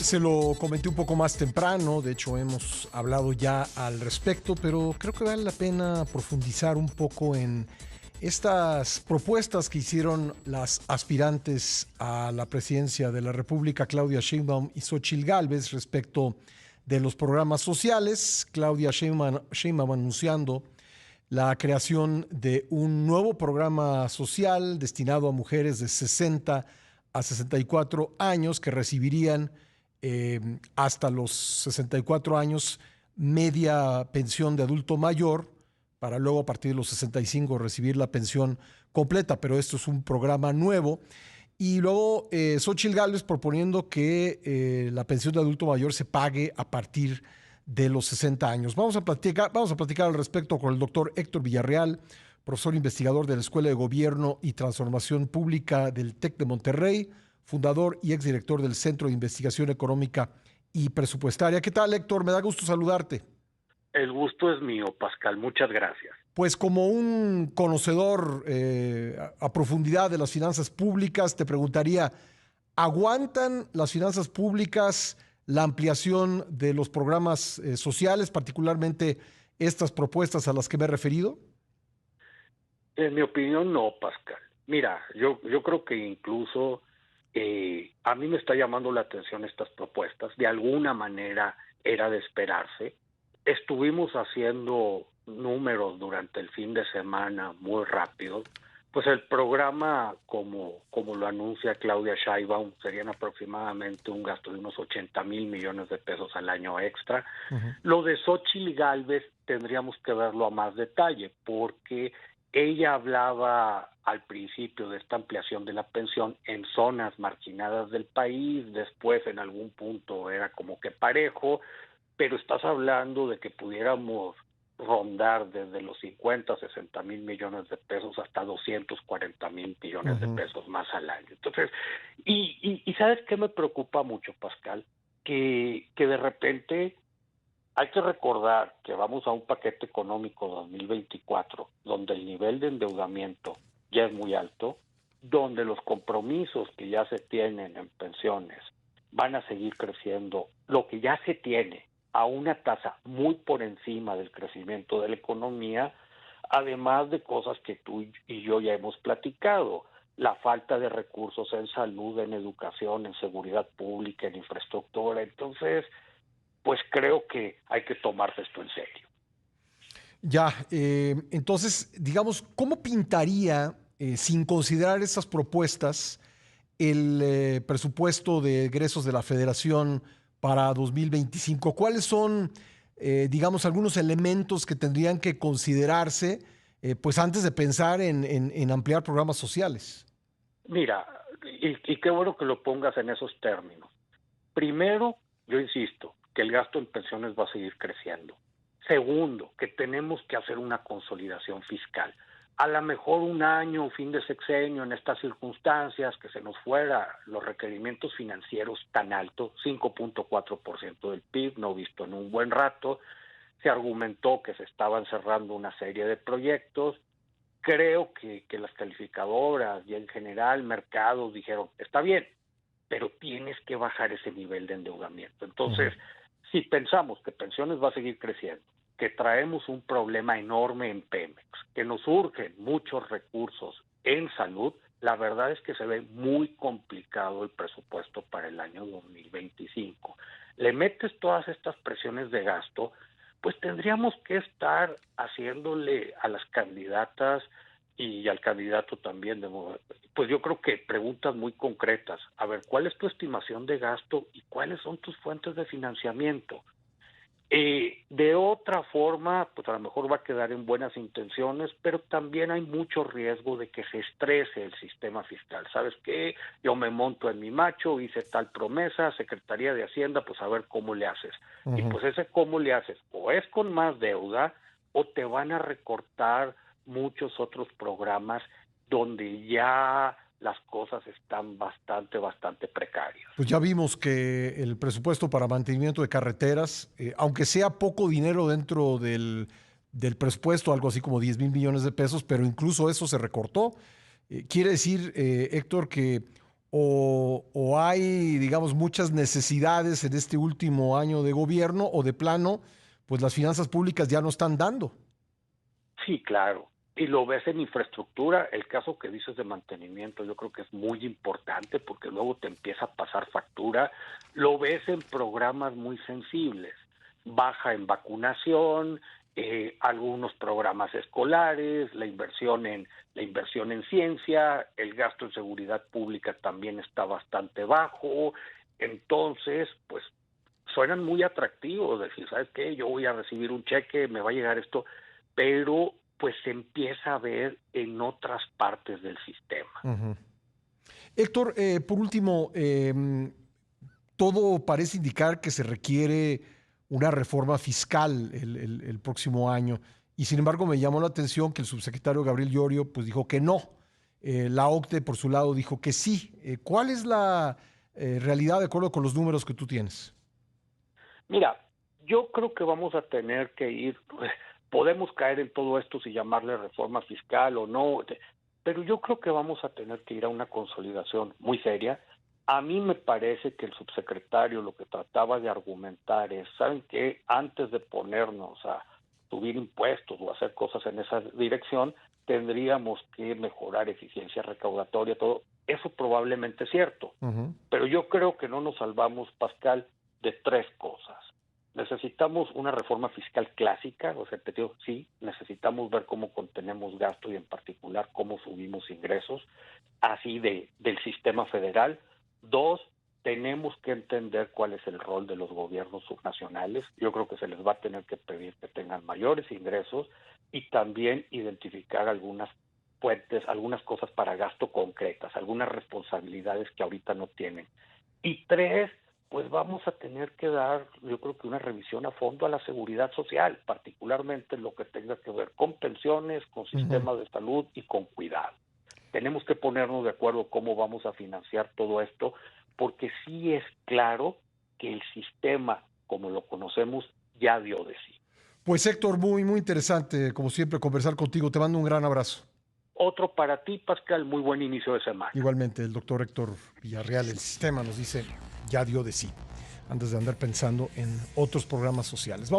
Se lo comenté un poco más temprano, de hecho hemos hablado ya al respecto, pero creo que vale la pena profundizar un poco en estas propuestas que hicieron las aspirantes a la presidencia de la República, Claudia Sheinbaum y Xóchitl Gálvez, respecto de los programas sociales. Claudia Sheinbaum anunciando la creación de un nuevo programa social destinado a mujeres de 60 a 64 años que recibirían hasta los 64 años media pensión de adulto mayor, para luego a partir de los 65 recibir la pensión completa, pero esto es un programa nuevo. Y luego Xóchitl Gálvez proponiendo que la pensión de adulto mayor se pague a partir de los 60 años. Vamos a platicar al respecto con el doctor Héctor Villarreal, profesor investigador de la Escuela de Gobierno y Transformación Pública del TEC de Monterrey, fundador y exdirector del Centro de Investigación Económica y Presupuestaria. ¿Qué tal, Héctor? Me da gusto saludarte. El gusto es mío, Pascal. Muchas gracias. Pues como un conocedor a profundidad de las finanzas públicas, te preguntaría, ¿aguantan las finanzas públicas la ampliación de los programas sociales, particularmente estas propuestas a las que me he referido? En mi opinión, no, Pascal. Mira, yo creo que incluso a mí me está llamando la atención estas propuestas. De alguna manera era de esperarse. Estuvimos haciendo números durante el fin de semana muy rápido. Pues el programa, como lo anuncia Claudia Sheinbaum, serían aproximadamente un gasto de unos 80,000 millones de pesos al año extra. Lo de Xóchitl Gálvez tendríamos que verlo a más detalle, porque ella hablaba al principio de esta ampliación de la pensión en zonas marginadas del país, después en algún punto era como que parejo, pero estás hablando de que pudiéramos rondar desde los 50, 60,000 millones de pesos hasta 240,000 millones de pesos más al año. Entonces, y ¿sabes qué me preocupa mucho, Pascal? Que de repente hay que recordar que vamos a un paquete económico 2024, donde el nivel de endeudamiento ya es muy alto, donde los compromisos que ya se tienen en pensiones van a seguir creciendo, lo que ya se tiene a una tasa muy por encima del crecimiento de la economía, además de cosas que tú y yo ya hemos platicado, la falta de recursos en salud, en educación, en seguridad pública, en infraestructura. Entonces, pues creo que hay que tomarse esto en serio. Ya, entonces, digamos, ¿cómo pintaría, sin considerar estas propuestas, el presupuesto de egresos de la Federación para 2025? ¿Cuáles son, digamos, algunos elementos que tendrían que considerarse, pues antes de pensar en ampliar programas sociales? Mira, y qué bueno que lo pongas en esos términos. Primero, yo insisto, que el gasto en pensiones va a seguir creciendo. Segundo, que tenemos que hacer una consolidación fiscal. A lo mejor un año, fin de sexenio, en estas circunstancias, que se nos fuera los requerimientos financieros tan altos, 5.4% del PIB, no visto en un buen rato. Se argumentó que se estaban cerrando una serie de proyectos. Creo que las calificadoras y en general mercados dijeron, está bien, pero tienes que bajar ese nivel de endeudamiento. Entonces, si pensamos que pensiones va a seguir creciendo, que traemos un problema enorme en Pemex, que nos urgen muchos recursos en salud, la verdad es que se ve muy complicado el presupuesto para el año 2025. Le metes todas estas presiones de gasto, pues tendríamos que estar haciéndole a las candidatas y al candidato también, pues yo creo que preguntas muy concretas. A ver, ¿cuál es tu estimación de gasto y cuáles son tus fuentes de financiamiento? De otra forma, pues a lo mejor va a quedar en buenas intenciones, pero también hay mucho riesgo de que se estrese el sistema fiscal. ¿Sabes qué? Yo me monto en mi macho, hice tal promesa, Secretaría de Hacienda, pues a ver cómo le haces. Y pues ese cómo le haces, o es con más deuda, o te van a recortar muchos otros programas donde ya las cosas están bastante precarias. Pues ya vimos que el presupuesto para mantenimiento de carreteras, aunque sea poco dinero dentro del presupuesto, algo así como 10,000 millones de pesos, pero incluso eso se recortó. Quiere decir, Héctor, que o hay, digamos, muchas necesidades en este último año de gobierno o de plano, pues las finanzas públicas ya no están dando. Sí, claro. Y lo ves en infraestructura, el caso que dices de mantenimiento, yo creo que es muy importante porque luego te empieza a pasar factura. Lo ves en programas muy sensibles, baja en vacunación, algunos programas escolares, la inversión en ciencia, el gasto en seguridad pública también está bastante bajo. Entonces, pues suenan muy atractivos, decir, ¿sabes qué? Yo voy a recibir un cheque, me va a llegar esto, pero pues se empieza a ver en otras partes del sistema. Ujú. Héctor, por último, todo parece indicar que se requiere una reforma fiscal el próximo año. Y sin embargo, me llamó la atención que el subsecretario Gabriel Llorio pues, dijo que no. La OCDE, por su lado, dijo que sí. ¿Cuál es la realidad de acuerdo con los números que tú tienes? Mira, yo creo que vamos a tener que ir, podemos caer en todo esto si llamarle reforma fiscal o no, pero yo creo que vamos a tener que ir a una consolidación muy seria. A mí me parece que el subsecretario lo que trataba de argumentar es, ¿saben qué? Antes de ponernos a subir impuestos o hacer cosas en esa dirección, tendríamos que mejorar eficiencia recaudatoria, todo. Eso probablemente es cierto, Ujú. pero yo creo que no nos salvamos, Pascal, de tres cosas. Necesitamos una reforma fiscal clásica, o sea, te digo, sí, necesitamos ver cómo contenemos gasto y en particular cómo subimos ingresos, así del sistema federal. Dos, tenemos que entender cuál es el rol de los gobiernos subnacionales. Yo creo que se les va a tener que pedir que tengan mayores ingresos y también identificar algunas fuentes, algunas cosas para gasto concretas, algunas responsabilidades que ahorita no tienen. Y tres, pues vamos a tener que dar, yo creo que una revisión a fondo a la seguridad social, particularmente lo que tenga que ver con pensiones, con Ujú. sistemas de salud y con cuidado. Tenemos que ponernos de acuerdo cómo vamos a financiar todo esto, porque sí es claro que el sistema, como lo conocemos, ya dio de sí. Pues Héctor, muy, muy interesante, como siempre, conversar contigo. Te mando un gran abrazo. Otro para ti, Pascal, muy buen inicio de semana. Igualmente, el doctor Héctor Villarreal, el sistema nos dice, ya dio de sí, antes de andar pensando en otros programas sociales. Vamos